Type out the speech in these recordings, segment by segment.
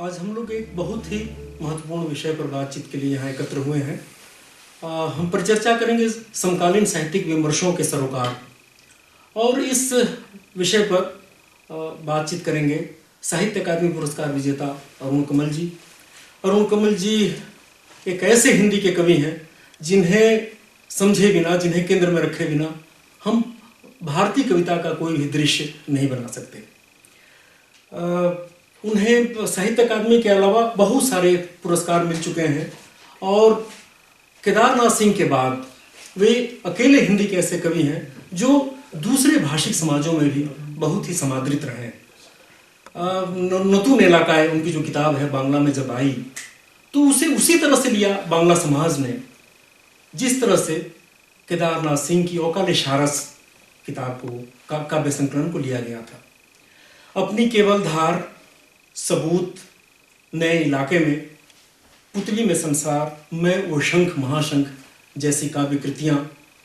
आज हम लोग एक बहुत ही महत्वपूर्ण विषय पर बातचीत के लिए यहाँ एकत्र हुए हैं। हम परिचर्चा करेंगे समकालीन साहित्यिक विमर्शों के सरोकार, और इस विषय पर बातचीत करेंगे साहित्य अकादमी पुरस्कार विजेता अरुण कमल जी। अरुण कमल जी एक ऐसे हिंदी के कवि हैं जिन्हें समझे बिना, जिन्हें केंद्र में रखे बिना हम भारतीय कविता का कोई भी दृश्य नहीं बना सकते। उन्हें साहित्य अकादमी के अलावा बहुत सारे पुरस्कार मिल चुके हैं, और केदारनाथ सिंह के बाद वे अकेले हिंदी के ऐसे कवि हैं जो दूसरे भाषिक समाजों में भी बहुत ही समादृत रहे हैं। नतून इलाकाए उनकी जो किताब है बांग्ला में जब आई तो उसे उसी तरह से लिया बांग्ला समाज ने जिस तरह से केदारनाथ सिंह की औकाल शारस किताब को, काव्य संकलन को लिया गया था। अपनी केवल धार, सबूत, नए इलाके में, पुतली में संसार, मैं वो शंख महाशंख जैसी काव्य कृतियाँ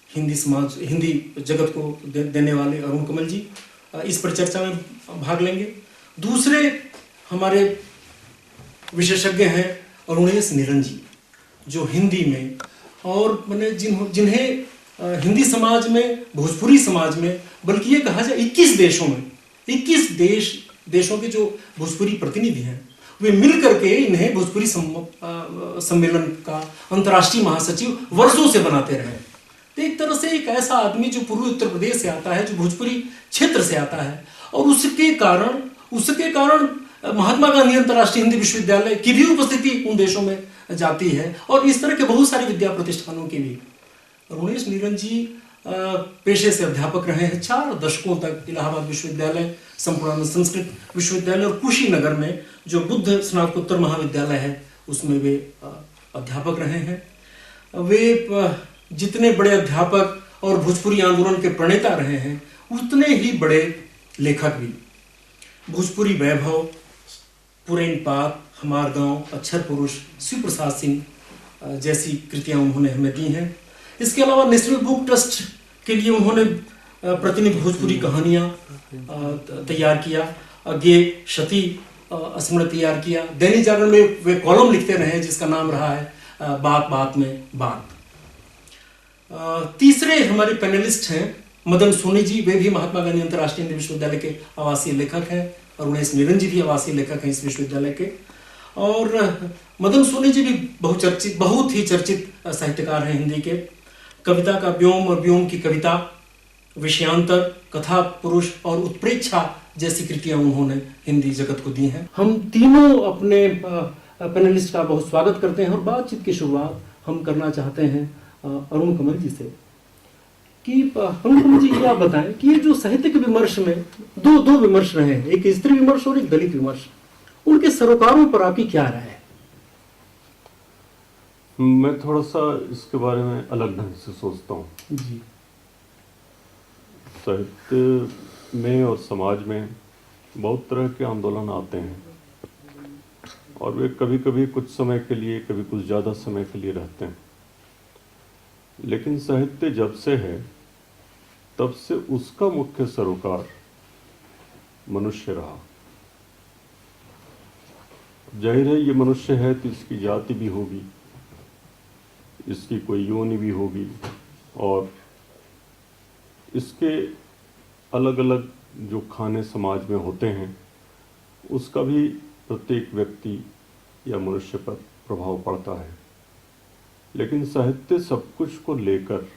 हिंदी जगत को देने वाले अरुण कमल जी इस परिचर्चा में भाग लेंगे। दूसरे हमारे विशेषज्ञ हैं अरुणेश निरंजन जी, जो हिंदी में और मैंने जिन्हें हिंदी समाज में, भोजपुरी समाज में, बल्कि ये कहा जाए 21 देशों में, 21 देशों के जो भोजपुरी प्रतिनिधि हैं वे मिल करके इन्हें भोजपुरी सम्मेलन का अंतर्राष्ट्रीय महासचिव वर्षों से बनाते रहे। तो एक तरह से एक ऐसा आदमी जो पूर्वी उत्तर प्रदेश से आता है, जो भोजपुरी क्षेत्र से आता है, और उसके कारण महात्मा गांधी अंतर्राष्ट्रीय हिंदी विश्वविद्यालय की भी उपस्थिति उन देशों में जाती है, और इस तरह के बहुत सारे विद्या प्रतिष्ठानों की भी। अरुणेश निरंजन जी पेशे से अध्यापक रहे हैं 4 दशकों तक। इलाहाबाद विश्वविद्यालय, संपूर्णानंद संस्कृत विश्वविद्यालय और कुशीनगर में जो बुद्ध स्नातकोत्तर महाविद्यालय है उसमें वे अध्यापक रहे हैं। वे जितने बड़े अध्यापक और भोजपुरी आंदोलन के प्रणेता रहे हैं उतने ही बड़े लेखक भी। भोजपुरी वैभव, पुरैन पात, हमार गांव, अक्षर पुरुष, शिव प्रसाद सिंह जैसी कृतियां उन्होंने हमें दी हैं। इसके अलावा नेशनल बुक ट्रस्ट के लिए उन्होंने प्रतिनिधि भोजपुरी कहानियां तैयार किया, अज्ञे क्षति स्मृति तैयार किया। दैनिक जागरण में वे कॉलम लिखते रहे जिसका नाम रहा है बात बात में बात। तीसरे हमारे पैनलिस्ट हैं मदन सोनी जी। वे भी महात्मा गांधी अंतर्राष्ट्रीय हिंदी विश्वविद्यालय के आवासीय लेखक हैं। अरुणेश निरंजन जी भी आवासीय लेखक हैं इस विश्वविद्यालय के। और मदन सोनी जी भी बहुत ही चर्चित साहित्यकार हैं हिंदी के। कविता का व्योम और व्योम की कविता, विषयांतर, कथा पुरुष और उत्प्रेक्षा जैसी कृतियां उन्होंने हिंदी जगत को दी हैं। हम तीनों अपने पैनलिस्ट का बहुत स्वागत करते हैं, और बातचीत की शुरुआत हम करना चाहते हैं अरुण कमल जी से कि अरुण कमल जी, ये आप बताएं कि ये जो साहित्य के विमर्श में दो विमर्श रहे हैं, एक स्त्री विमर्श और एक दलित विमर्श, उनके सरोकारों पर आपकी क्या राय है? मैं थोड़ा सा इसके बारे में अलग ढंग से सोचता हूँ जी। साहित्य में और समाज में बहुत तरह के आंदोलन आते हैं, और वे कभी कभी कुछ समय के लिए, कभी कुछ ज़्यादा समय के लिए रहते हैं। लेकिन साहित्य जब से है तब से उसका मुख्य सरोकार मनुष्य रहा। जाहिर है ये मनुष्य है तो इसकी जाति भी होगी, इसकी कोई योनि भी होगी, और इसके अलग अलग जो खाने समाज में होते हैं उसका भी प्रत्येक व्यक्ति या मनुष्य पर प्रभाव पड़ता है। लेकिन साहित्य सब कुछ को लेकर,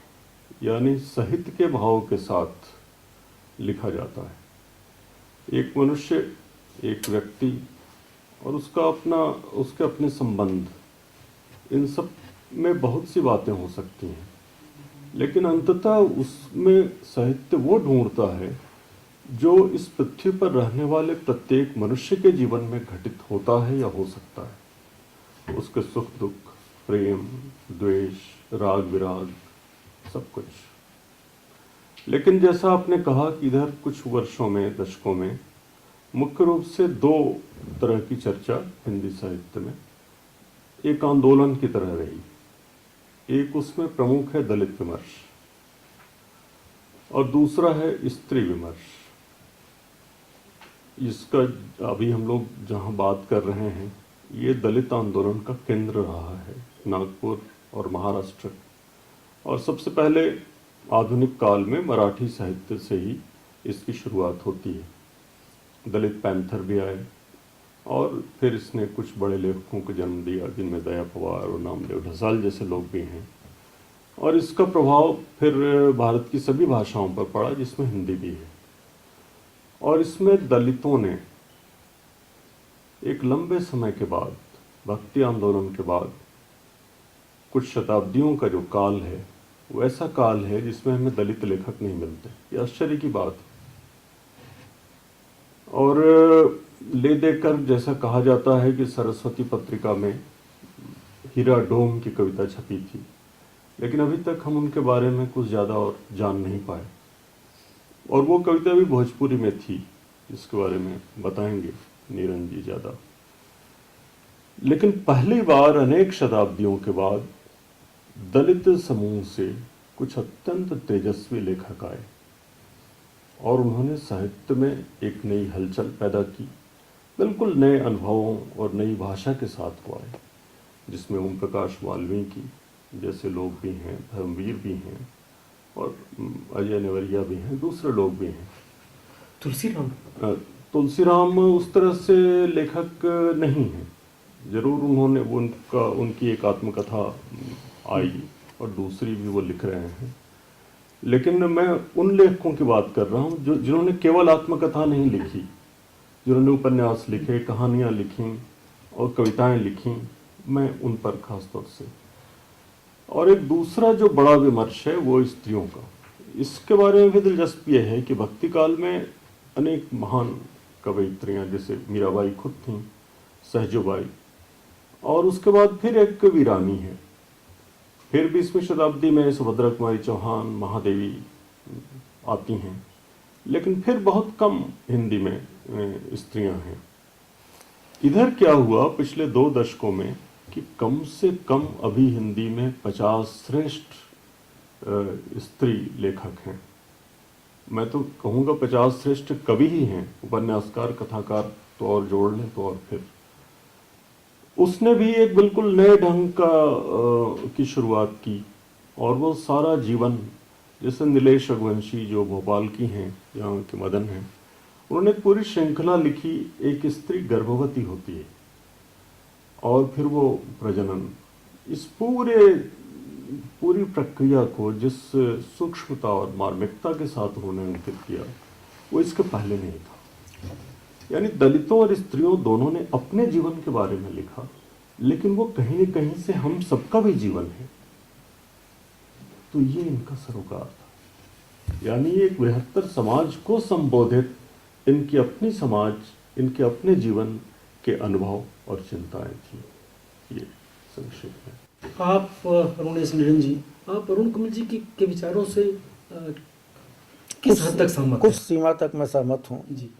यानी साहित्य के भाव के साथ लिखा जाता है। एक मनुष्य, एक व्यक्ति और उसके अपने संबंध, इन सब में बहुत सी बातें हो सकती हैं। लेकिन अंततः उसमें साहित्य वो ढूंढता है जो इस पृथ्वी पर रहने वाले प्रत्येक मनुष्य के जीवन में घटित होता है या हो सकता है। उसके सुख दुख, प्रेम, द्वेष, राग विराग, सब कुछ। लेकिन जैसा आपने कहा कि इधर कुछ वर्षों में, दशकों में मुख्य रूप से दो तरह की चर्चा हिंदी साहित्य में एक आंदोलन की तरह रही। एक उसमें प्रमुख है दलित विमर्श और दूसरा है स्त्री विमर्श। इसका अभी हम लोग जहां बात कर रहे हैं ये दलित आंदोलन का केंद्र रहा है, नागपुर और महाराष्ट्र। और सबसे पहले आधुनिक काल में मराठी साहित्य से ही इसकी शुरुआत होती है। दलित पैंथर भी आए और फिर इसने कुछ बड़े लेखकों को जन्म दिया जिनमें दया पवार और नामदेव ढसाल जैसे लोग भी हैं। और इसका प्रभाव फिर भारत की सभी भाषाओं पर पड़ा जिसमें हिंदी भी है। और इसमें दलितों ने एक लंबे समय के बाद, भक्ति आंदोलन के बाद, कुछ शताब्दियों का जो काल है वो ऐसा काल है जिसमें हमें दलित लेखक नहीं मिलते। ये आश्चर्य की बात है। और ले देकर जैसा कहा जाता है कि सरस्वती पत्रिका में हीरा डोम की कविता छपी थी, लेकिन अभी तक हम उनके बारे में कुछ ज़्यादा और जान नहीं पाए। और वो कविता भी भोजपुरी में थी, जिसके बारे में बताएंगे नीरन जी ज़्यादा। लेकिन पहली बार अनेक शताब्दियों के बाद दलित समूह से कुछ अत्यंत तेजस्वी लेखक आए और उन्होंने साहित्य में एक नई हलचल पैदा की, बिल्कुल नए अनुभवों और नई भाषा के साथ वो आए, जिसमें ओम प्रकाश वाल्मीकि जैसे लोग भी हैं, धर्मवीर भी हैं और अजय नेवरिया भी हैं, दूसरे लोग भी हैं। तुलसीराम उस तरह से लेखक नहीं हैं। जरूर उन्होंने उनकी एक आत्मकथा आई और दूसरी भी वो लिख रहे हैं, लेकिन मैं उन लेखकों की बात कर रहा हूँ जिन्होंने केवल आत्मकथा नहीं लिखी, जिन्होंने उपन्यास लिखे, कहानियाँ लिखीं और कविताएं लिखीं। मैं उन पर खास तौर से। और एक दूसरा जो बड़ा विमर्श है वो स्त्रियों का। इसके बारे में भी दिलचस्प यह है कि भक्ति काल में अनेक महान कवयित्रियाँ जैसे मीराबाई खुद थीं, सहजोबाई, और उसके बाद फिर एक वीरानी है। फिर 20वीं शताब्दी में सुभद्रा कुमारी चौहान, महादेवी आती हैं, लेकिन फिर बहुत कम हिंदी में स्त्रियां हैं। इधर क्या हुआ पिछले 2 दशकों में कि कम से कम अभी हिंदी में 50 श्रेष्ठ स्त्री लेखक हैं। मैं तो कहूँगा 50 श्रेष्ठ कवि ही हैं, उपन्यासकार, कथाकार तो और जोड़ लें तो और फिर। उसने भी एक बिल्कुल नए ढंग की शुरुआत की और वो सारा जीवन, जैसे नीलेश रघुवंशी जो भोपाल की हैं, यहाँ के मदन हैं, उन्होंने पूरी श्रृंखला लिखी। एक स्त्री गर्भवती होती है और फिर वो प्रजनन, इस पूरी प्रक्रिया को जिस सूक्ष्मता और मार्मिकता के साथ उन्होंने अंकित किया वो इसके पहले नहीं था। यानी दलितों और स्त्रियों दोनों ने अपने जीवन के बारे में लिखा, लेकिन वो कहीं न कहीं से हम सबका भी जीवन है। तो ये इनका सरोकार था। यानी एक बृहत्तर समाज को संबोधित इनकी अपनी समाज, इनके अपने जीवन के अनुभव और चिंताएं थी। ये संक्षेप है। आप अरुणेश निरंजन जी, आप अरुण कमल जी के विचारों से किस हद तक सहमत? कुछ सीमा तक मैं सहमत हूँ जी।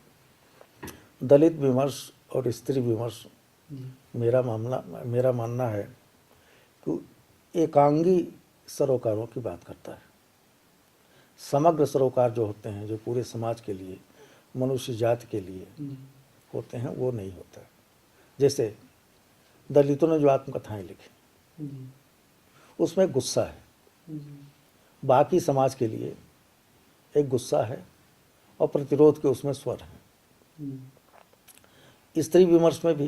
दलित विमर्श और स्त्री विमर्श, मेरा मानना है कि एकांगी सरोकारों की बात करता है। समग्र सरोकार जो होते हैं, जो पूरे समाज के लिए, मनुष्य जाति के लिए होते हैं, वो नहीं होता है। जैसे दलितों ने जो आत्मकथाएं लिखी उसमें गुस्सा है, बाकी समाज के लिए एक गुस्सा है और प्रतिरोध के उसमें स्वर है। स्त्री विमर्श में भी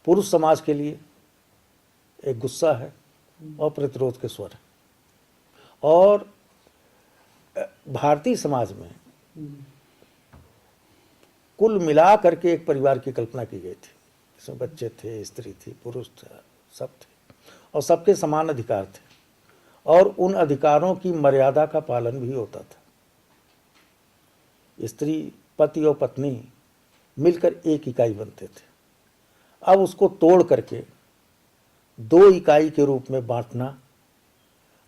पुरुष समाज के लिए एक गुस्सा है और प्रतिरोध के स्वर है। और भारतीय समाज में कुल मिला करके एक परिवार की कल्पना की गई थी, इसमें बच्चे थे, स्त्री थी, पुरुष थे, सब थे और सबके समान अधिकार थे। और उन अधिकारों की मर्यादा का पालन भी होता था। स्त्री, पति और पत्नी मिलकर एक इकाई बनते थे। अब उसको तोड़ करके 2 इकाई के रूप में बांटना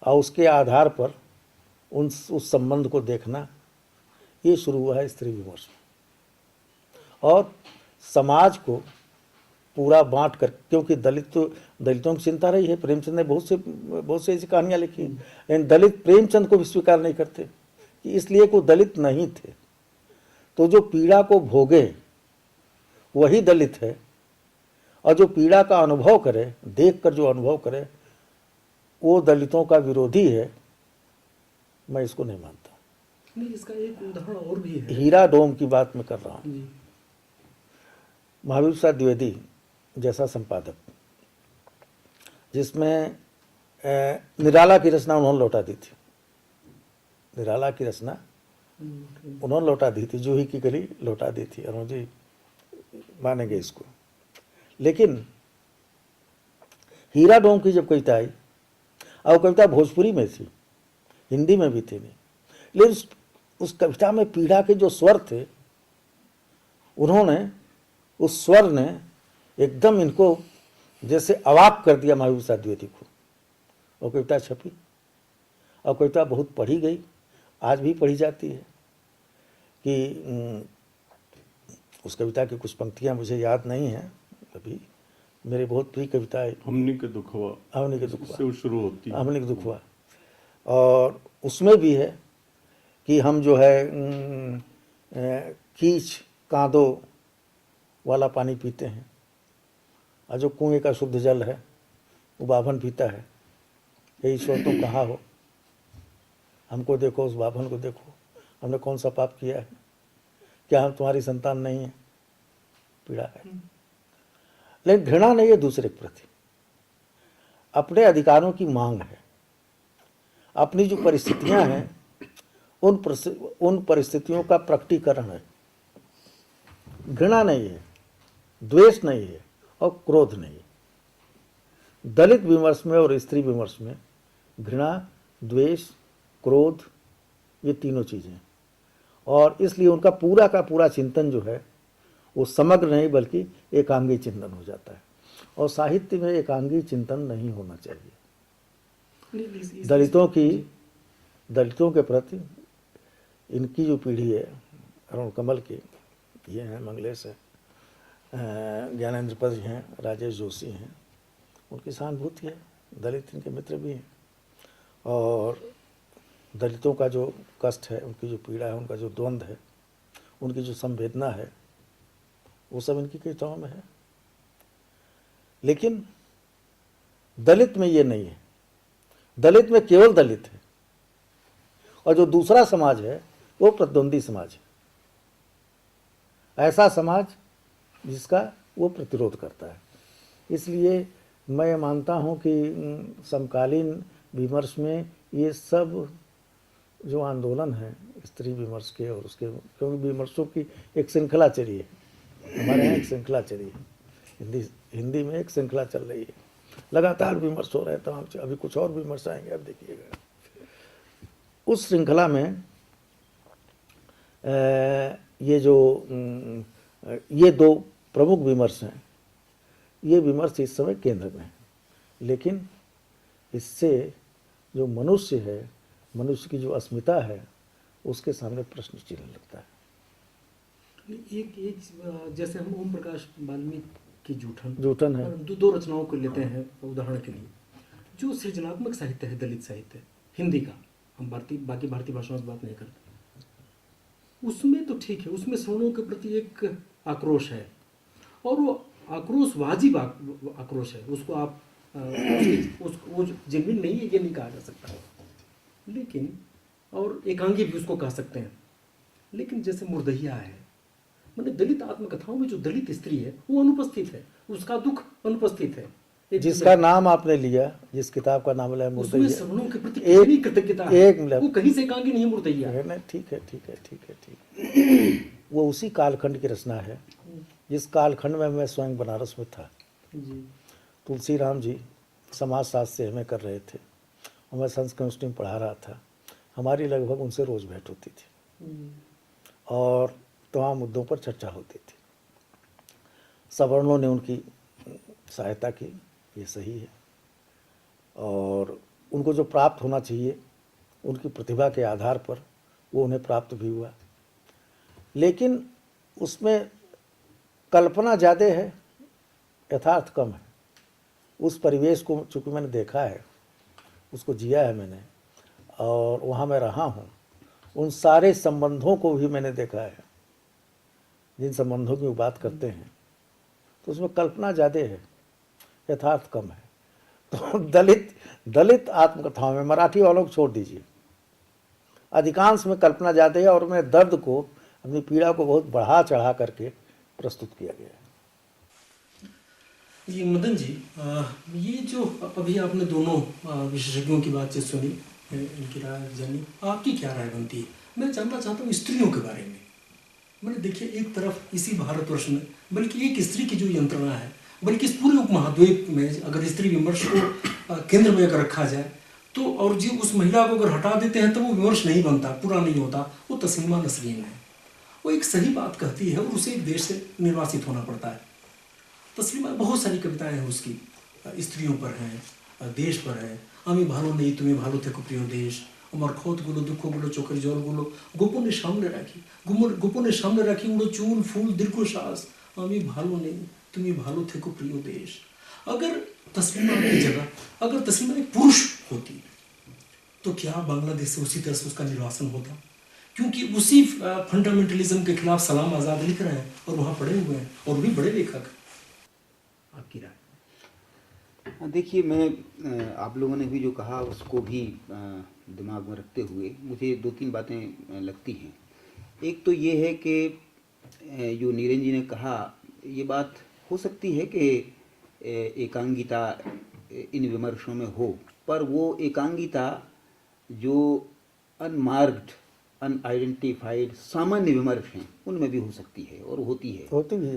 और उसके आधार पर उस संबंध को देखना, ये शुरू हुआ है स्त्री विमर्श में। और समाज को पूरा बांट कर, क्योंकि दलितों की चिंता रही है। प्रेमचंद ने बहुत सी ऐसी कहानियां लिखी हैं, लेकिन दलित प्रेमचंद को भी स्वीकार नहीं करते कि इसलिए कोई दलित नहीं थे। तो जो पीड़ा को भोगे वही दलित है, और जो पीड़ा का अनुभव करे, देख कर जो अनुभव करे, वो दलितों का विरोधी है। मैं इसको नहीं मानता। नहीं, इसका एक उदाहरण और भी है। हीरा डोम की बात मैं कर रहा हूँ। जी। महावीर प्रसाद द्विवेदी जैसा संपादक, जिसमें निराला की रचना उन्होंने लौटा दी थी, निराला की रचना उन्होंने लौटा दी थी, जूही की गली लौटा दी थी, अरुण जी मानेंगे इसको। लेकिन हीरा डोम की जब कविता आई, और कविता भोजपुरी में थी, हिंदी में भी थी नहीं, लेकिन उस कविता में पीड़ा के जो स्वर थे, उन्होंने उस स्वर ने एकदम इनको जैसे अवाक कर दिया महावीर प्रसाद द्विवेदी को। और कविता छपी, और कविता बहुत पढ़ी गई, आज भी पढ़ी जाती है। कि उस कविता की कुछ पंक्तियां मुझे याद नहीं हैं अभी, मेरी बहुत प्रिय कविता है, हमनी के दुखवा, हमनी के दुखवा, से शुरू होती है, हमनी के दुखवा। और उसमें भी है कि हम जो है कीच कांदो वाला पानी पीते हैं, और जो कुएं का शुद्ध जल है वो बाभन पीता है। हे ईश्वर तुम कहाँ हो, हमको देखो, उस बाभन को देखो, हमने कौन सा पाप किया है, क्या हम तुम्हारी संतान नहीं है। पीड़ा है, लेकिन घृणा नहीं है दूसरे के प्रति, अपने अधिकारों की मांग है। अपनी जो परिस्थितियां हैं उन परिस्थितियों का प्रकटीकरण है। घृणा नहीं है, द्वेष नहीं है, और क्रोध नहीं है। दलित विमर्श में और स्त्री विमर्श में घृणा, द्वेष, क्रोध, ये तीनों चीजें, और इसलिए उनका पूरा का पूरा चिंतन जो है वो समग्र नहीं बल्कि एकांगी चिंतन हो जाता है। और साहित्य में एकांगी चिंतन नहीं होना चाहिए। दलितों के प्रति इनकी जो पीढ़ी है, अरुण कमल की, ये हैं मंगलेश है, ज्ञानेंद्र पद हैं, राजेश जोशी हैं, उनकी सहानुभूति है। दलित इनके मित्र भी हैं, और दलितों का जो कष्ट है, उनकी जो पीड़ा है, उनका जो द्वंद्व है, उनकी जो संवेदना है, वो सब इनकी कविताओं में है। लेकिन दलित में ये नहीं है। दलित में केवल दलित है, और जो दूसरा समाज है वो प्रतिद्वंदी समाज है, ऐसा समाज जिसका वो प्रतिरोध करता है। इसलिए मैं मानता हूँ कि समकालीन विमर्श में ये सब जो आंदोलन है स्त्री विमर्श के और उसके, क्योंकि विमर्शों की एक श्रृंखला चली है, हमारे यहाँ एक श्रृंखला चली है, हिंदी में एक श्रृंखला चल रही है, लगातार विमर्श हो रहे हैं तमाम। अभी कुछ और विमर्श आएंगे, अब देखिएगा। उस श्रृंखला में ये 2 प्रमुख विमर्श हैं। ये विमर्श इस समय केंद्र में है, लेकिन इससे जो मनुष्य है, मनुष्य की जो अस्मिता है, उसके सामने प्रश्न चिन्ह लगता है। एक जैसे हम ओम प्रकाश वाल्मीकि की जूठन है, 2 रचनाओं को लेते हैं उदाहरण के लिए। जो सृजनात्मक साहित्य है, दलित साहित्य हिंदी का, हम बाकी भारतीय भाषाओं से बात नहीं करते, उसमें तो ठीक है, उसमें सवर्णों के प्रति एक आक्रोश है, और वो आक्रोश वाजिब आक्रोश है, उसको आप वो जेन्युइन नहीं है ये नहीं कहा जा सकता, लेकिन और एकांगी भी उसको कह सकते हैं। लेकिन जैसे मुर्दहिया है, मैंने दलित आत्मकथाओं में जो दलित स्त्री है वो अनुपस्थित है, उसका दुख अनुपस्थित है। जिसका नाम आपने लिया, जिस किताब का नाम लिया मुर्दहिया, सवर्णों के प्रति कितनी कृतज्ञता है, वो कहीं से एकांगी नहीं मुर्दहिया है। नहीं, ठीक है। वो उसी कालखंड की रचना है जिस कालखंड में मैं स्वयं बनारस में था। तुलसी राम जी समाज शास्त्र से हमें कर रहे थे, और मैं संस्कृत यूनिवर्सिटी में पढ़ा रहा था, हमारी लगभग उनसे रोज़ भेंट होती थी और तमाम मुद्दों पर चर्चा होती थी। सवर्णों ने उनकी सहायता की, ये सही है, और उनको जो प्राप्त होना चाहिए उनकी प्रतिभा के आधार पर वो उन्हें प्राप्त भी हुआ, लेकिन उसमें कल्पना ज़्यादा है, यथार्थ कम है। उस परिवेश को चूँकि मैंने देखा है, उसको जिया है मैंने, और वहाँ मैं रहा हूँ, उन सारे संबंधों को भी मैंने देखा है जिन संबंधों की वो बात करते हैं, तो उसमें कल्पना ज़्यादा है, यथार्थ कम है। तो दलित आत्मकथाओं में, मराठी वालों को छोड़ दीजिए, अधिकांश में कल्पना ज़्यादा है और मैं दर्द को, अपनी पीड़ा को बहुत बढ़ा चढ़ा करके प्रस्तुत किया गया है। ये मदन जी, ये जो अभी आपने दोनों विशेषज्ञों की बातचीत सुनी, इनकी राय जानी, आपकी क्या राय बनती है? मैं जानना चाहता हूँ स्त्रियों के बारे में। मैंने देखिए, एक तरफ इसी भारतवर्ष में, बल्कि एक स्त्री की जो यंत्रणा है, बल्कि इस पूरे उपमहाद्वीप में अगर स्त्री विमर्श को केंद्र में अगर रखा जाए तो, और जी उस महिला को अगर हटा देते हैं तो वो विमर्श नहीं बनता, पूरा नहीं होता, वो तस्लीमा नसरीन है। वो एक सही बात कहती है और उसे एक देश से निर्वासित होना पड़ता है। तस्लीमा बहुत सारी कविताएं हैं उसकी, स्त्रियों पर हैं, देश पर है। আমি ভালো নেই তুমি ভালো থেকো প্রিয় দেশ, আমার ক্ষতগুলো দুঃখগুলো চোখের জলগুলো গোপনে সামনে রাখি, গোপনে সামনে রাখি উড়ো চুল ফুল দীর্ঘশ্বাস, আমি ভালো নেই তুমি ভালো থেকো प्रिय देश। अगर तस्लीमा की जगह अगर तस्लीमा एक पुरुष होती तो क्या बांग्लादेश से उसी तरह से उसका निर्वासन होता? क्योंकि उसी फंडामेंटलिज्म के खिलाफ सलाम आज़ाद लिख रहे हैं और वहाँ पढ़े हुए हैं और भी बड़े लेखक। आपकी राय? देखिए, मैं आप लोगों ने भी जो कहा उसको भी दिमाग में रखते हुए मुझे दो तीन बातें लगती हैं। एक तो ये है कि जो नीरन जी ने कहा, ये बात हो सकती है कि एकांगिता इन विमर्शों में हो, पर वो एकांगिता जो अनमार्क्ड, अनआइडेंटिफाइड सामान्य विमर्श हैं उनमें भी हो सकती है और होती भी है।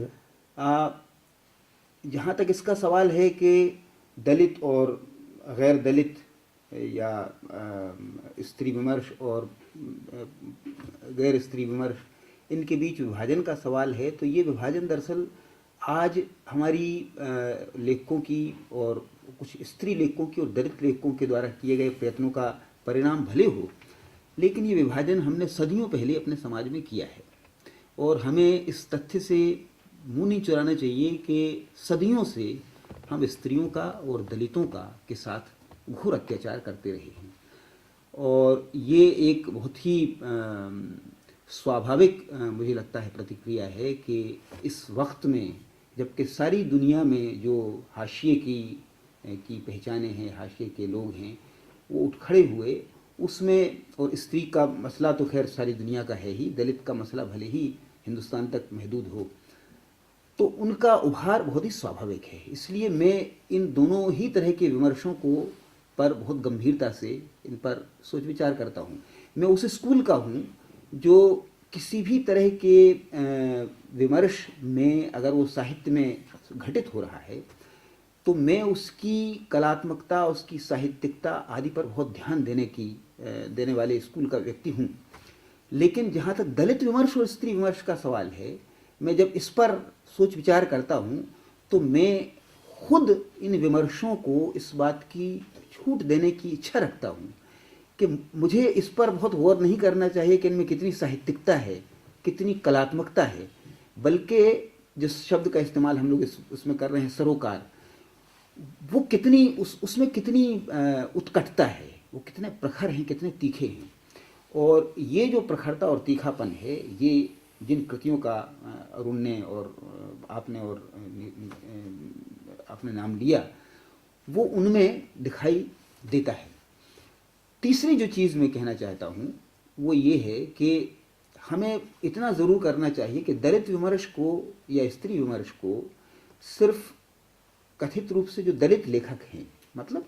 जहाँ तक इसका सवाल है कि दलित और गैर दलित या स्त्री विमर्श और गैर स्त्री विमर्श, इनके बीच विभाजन का सवाल है, तो ये विभाजन दरअसल आज हमारी लेखकों की और कुछ स्त्री लेखकों की और दलित लेखकों के द्वारा किए गए प्रयत्नों का परिणाम भले हो, लेकिन ये विभाजन हमने सदियों पहले अपने समाज में किया है और हमें इस तथ्य से मुंह नहीं चुराना चाहिए कि सदियों से हम स्त्रियों का और दलितों का के साथ घोर अत्याचार करते रहे हैं। और ये एक बहुत ही स्वाभाविक मुझे लगता है प्रतिक्रिया है कि इस वक्त में जबकि सारी दुनिया में जो हाशिए की पहचाने हैं, हाशिए के लोग हैं, वो उठ खड़े हुए उसमें, और स्त्री का मसला तो खैर सारी दुनिया का है ही, दलित का मसला भले ही हिंदुस्तान तक महदूद हो, तो उनका उभार बहुत ही स्वाभाविक है। इसलिए मैं इन दोनों ही तरह के विमर्शों को पर बहुत गंभीरता से इन पर सोच विचार करता हूँ। मैं उस स्कूल का हूँ जो किसी भी तरह के विमर्श में अगर वो साहित्य में घटित हो रहा है तो मैं उसकी कलात्मकता, उसकी साहित्यिकता आदि पर बहुत ध्यान देने वाले स्कूल का व्यक्ति हूँ। लेकिन जहाँ तक दलित विमर्श और स्त्री विमर्श का सवाल है, मैं जब इस पर सोच विचार करता हूँ तो मैं खुद इन विमर्शों को इस बात की छूट देने की इच्छा रखता हूँ कि मुझे इस पर बहुत गौर नहीं करना चाहिए कि इनमें कितनी साहित्यिकता है, कितनी कलात्मकता है, बल्कि जिस शब्द का इस्तेमाल हम लोग उसमें कर रहे हैं, सरोकार, वो कितनी उसमें कितनी उत्कटता है, वो कितने प्रखर हैं, कितने तीखे हैं। और ये जो प्रखरता और तीखापन है, ये जिन कृतियों का अरुण ने और आपने नाम लिया, वो उनमें दिखाई देता है। तीसरी जो चीज़ मैं कहना चाहता हूँ वो ये है कि हमें इतना ज़रूर करना चाहिए कि दलित विमर्श को या स्त्री विमर्श को सिर्फ कथित रूप से जो दलित लेखक हैं, मतलब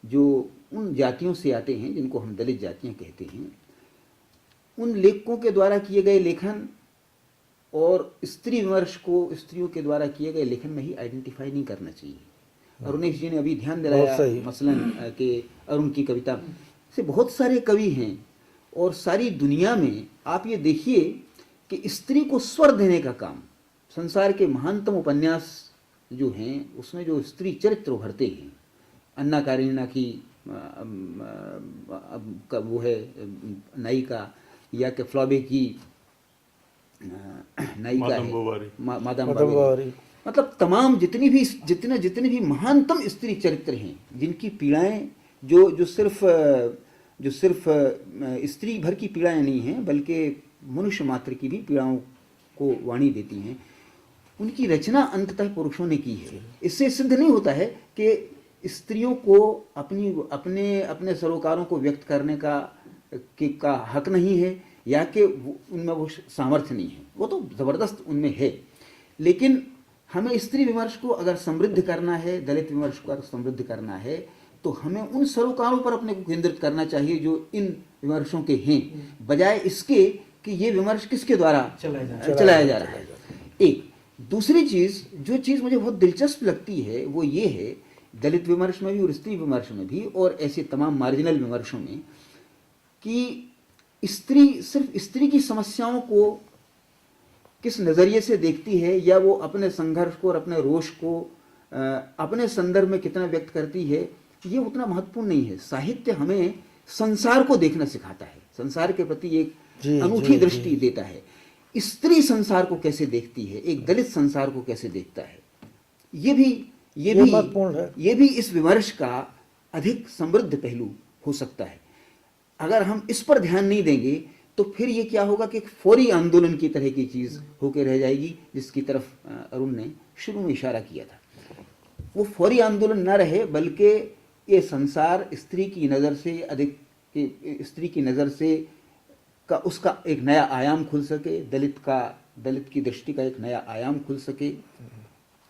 जो उन जातियों से आते हैं जिनको हम दलित जातियाँ कहते हैं, उन लेखकों के द्वारा किए गए लेखन और स्त्री विमर्श को स्त्रियों के द्वारा किए गए लेखन में ही आइडेंटिफाई नहीं करना चाहिए। अरुणेश जी ने अभी ध्यान बहुत दिलाया सही। मसलन कि अरुण की कविता से बहुत सारे कवि हैं, और सारी दुनिया में आप ये देखिए कि स्त्री को स्वर देने का काम, संसार के महानतम उपन्यास जो हैं उसमें जो स्त्री चरित्र उभरते हैं, अन्ना कारेनिना की वो है नायिका, या कि फ्लॉबे की नायिका मादम है बोवारी। मादम मादम बोवारी, बोवारी। मतलब तमाम जितने भी महानतम स्त्री चरित्र हैं, जिनकी पीड़ाएं जो सिर्फ स्त्री भर की पीड़ाएं नहीं हैं, बल्कि मनुष्य मात्र की भी पीड़ाओं को वाणी देती हैं, उनकी रचना अंततः पुरुषों ने की है। इससे सिद्ध नहीं होता है कि स्त्रियों को अपने सरोकारों को व्यक्त करने का हक नहीं है, या कि उनमें वो सामर्थ्य नहीं है, वो तो ज़बरदस्त उनमें है। लेकिन हमें स्त्री विमर्श को अगर समृद्ध करना है, दलित विमर्श को अगर समृद्ध करना है, तो हमें उन सरोकारों पर अपने को केंद्रित करना चाहिए जो इन विमर्शों के हैं, बजाय इसके कि ये विमर्श किसके द्वारा चलाया जा रहा है। एक दूसरी चीज़, जो चीज़ मुझे बहुत दिलचस्प लगती है वो ये है, दलित विमर्श में भी और स्त्री विमर्श में भी और ऐसे तमाम मार्जिनल विमर्शों में, कि स्त्री सिर्फ स्त्री की समस्याओं को किस नज़रिए से देखती है, या वो अपने संघर्ष को और अपने रोष को अपने संदर्भ में कितना व्यक्त करती है, ये उतना महत्वपूर्ण नहीं है। साहित्य हमें संसार को देखना सिखाता है, संसार के प्रति एक अनूठी दृष्टि देता है। स्त्री संसार को कैसे देखती है, एक दलित संसार को कैसे देखता है, ये भी इस विमर्श का अधिक समृद्ध पहलू हो सकता है। अगर हम इस पर ध्यान नहीं देंगे तो फिर ये क्या होगा कि एक फौरी आंदोलन की तरह की चीज़ होकर रह जाएगी, जिसकी तरफ अरुण ने शुरू में इशारा किया था। वो फौरी आंदोलन न रहे, बल्कि ये संसार स्त्री की नज़र से अधिक, स्त्री की नज़र से का उसका एक नया आयाम खुल सके, दलित की दृष्टि का एक नया आयाम खुल सके,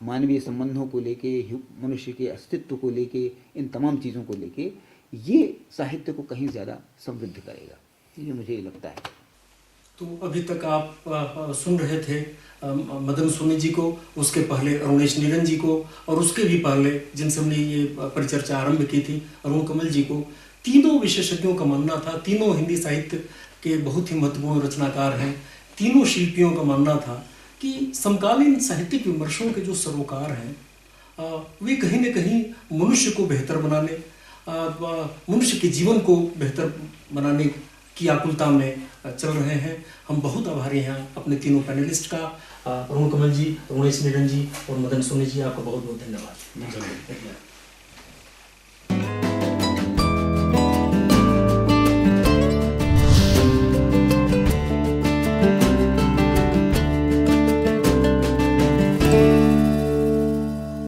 मानवीय संबंधों को लेके, मनुष्य के अस्तित्व को लेके, इन तमाम चीज़ों को लेके ये साहित्य को कहीं ज़्यादा समृद्ध करेगा, ये मुझे लगता है। तो अभी तक आप सुन रहे थे मदन सोनी जी को, उसके पहले अरुणेश नीरन जी को, और उसके भी पहले जिनसे हमने ये परिचर्चा आरंभ की थी अरुण कमल जी को। तीनों विशेषज्ञों का मानना था, तीनों हिंदी साहित्य के बहुत ही महत्वपूर्ण रचनाकार हैं, तीनों शिल्पियों का मानना था कि समकालीन साहित्यिक विमर्शों के जो सरोकार हैं वे कहीं न कहीं मनुष्य को बेहतर बनाने, मनुष्य के जीवन को बेहतर बनाने की आकुलता में चल रहे हैं। हम बहुत आभारी हैं अपने तीनों पैनलिस्ट का, अरुण कमल जी, अरुणेश नीरन जी और मदन सोनी जी। आपका बहुत बहुत धन्यवाद।